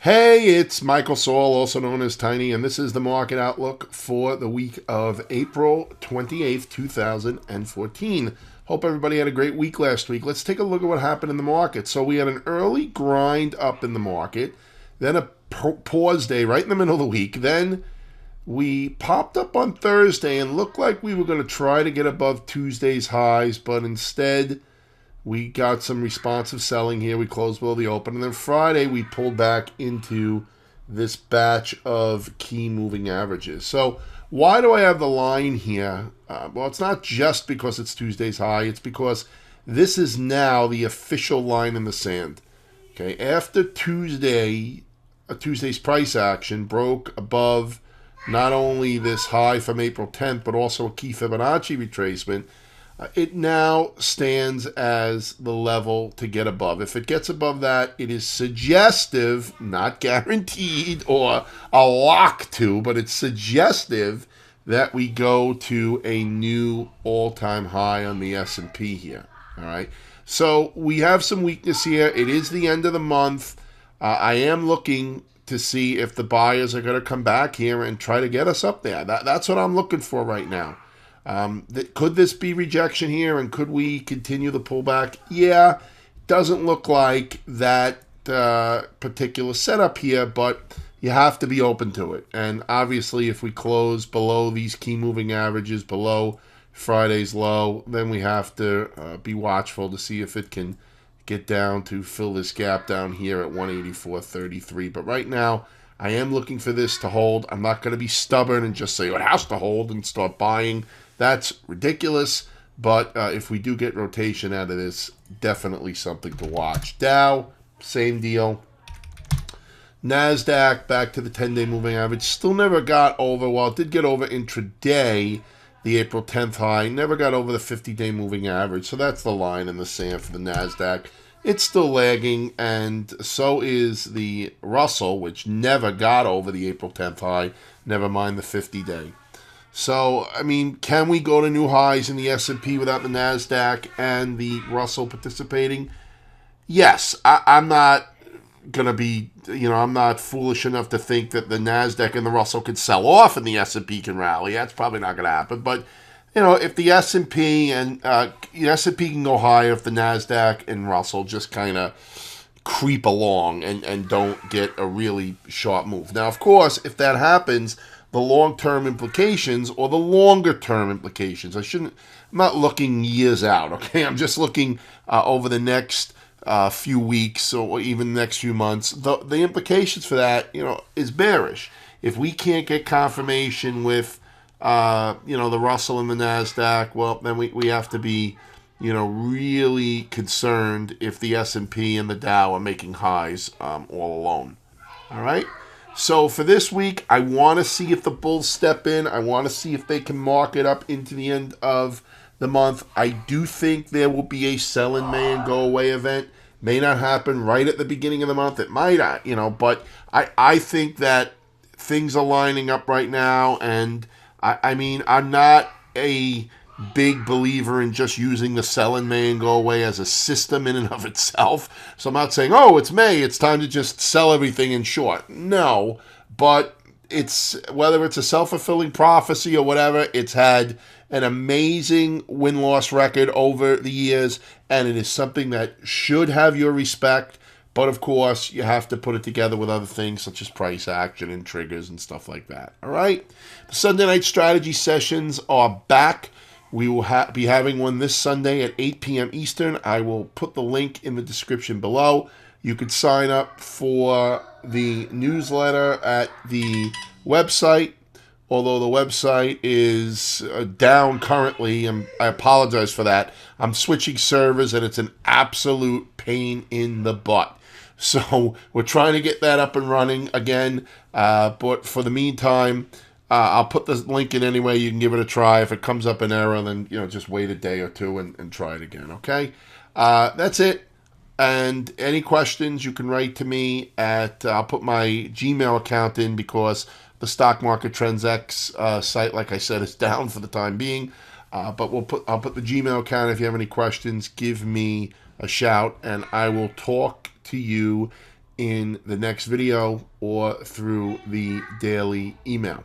Hey, it's Michael Saul, also known as Tiny, and this is the market outlook for the week of April 28th, 2014. Hope everybody had a great week last week. Let's take a look at what happened in the market. So we had an early grind up in the market, then a pause day right in the middle of the week. Then we popped up on Thursday and looked like we were going to try to get above Tuesday's highs, but instead we got some responsive selling here. We closed below the open. And then Friday, we pulled back into this batch of key moving averages. So why do I have the line here? Well, it's not just because it's Tuesday's high. It's because this is now the official line in the sand. Okay, after Tuesday's price action broke above not only this high from April 10th, but also a key Fibonacci retracement, it now stands as the level to get above. If it gets above that, it is suggestive, not guaranteed or a lock to, but it's suggestive that we go to a new all-time high on the S&P here. All right. So we have some weakness here. It is the end of the month. I am looking to see if the buyers are going to come back here and try to get us up there. That's what I'm looking for right now. Could this be rejection here, and could we continue the pullback? Yeah, doesn't look like that particular setup here, but you have to be open to it. And obviously, if we close below these key moving averages, below Friday's low, then we have to be watchful to see if it can get down to fill this gap down here at 184.33. But right now, I am looking for this to hold. I'm not going to be stubborn and just say it has to hold and start buying. That's ridiculous, but if we do get rotation out of this, definitely something to watch. Dow, same deal. NASDAQ, back to the 10-day moving average. Still never got over, well, it did get over intraday, the April 10th high. Never got over the 50-day moving average, so that's the line in the sand for the NASDAQ. It's still lagging, and so is the Russell, which never got over the April 10th high, never mind the 50-day. So, I mean, can we go to new highs in the S&P without the NASDAQ and the Russell participating? Yes. I'm not going to be, I'm not foolish enough to think that the NASDAQ and the Russell could sell off and the S&P can rally. That's probably not going to happen. But, if the S&P and the S&P can go higher, if the NASDAQ and Russell just kind of creep along and don't get a really sharp move. Now, of course, if that happens, the long-term implications or the longer-term implications. I'm not looking years out, okay? I'm just looking over the next few weeks or even the next few months. The implications for that, is bearish. If we can't get confirmation with, the Russell and the NASDAQ, well, then we have to be, really concerned if the S&P and the Dow are making highs all alone. All right? So for this week, I want to see if the bulls step in. I want to see if they can mark it up into the end of the month. I do think there will be a sell in May and go away event. May not happen right at the beginning of the month. It might, but I think that things are lining up right now. And I'm not a big believer in just using the sell in May and go away as a system in and of itself. So I'm not saying, it's May, it's time to just sell everything in short. No, but whether it's a self-fulfilling prophecy or whatever, it's had an amazing win-loss record over the years, and it is something that should have your respect. But of course, you have to put it together with other things such as price action and triggers and stuff like that. All right? The Sunday night strategy sessions are back. We will be having one this Sunday at 8 p.m. Eastern. I will put the link in the description below. You could sign up for the newsletter at the website, although the website is down currently, and I apologize for that. I'm switching servers, and it's an absolute pain in the butt. So we're trying to get that up and running again, but for the meantime, I'll put the link in anyway. You can give it a try. If it comes up an error, then just wait a day or two and try it again. Okay, that's it. And any questions, you can write to me at. I'll put my Gmail account in because the Stock Market Trends X site, like I said, is down for the time being. But I'll put the Gmail account. If you have any questions, give me a shout, and I will talk to you in the next video or through the daily email.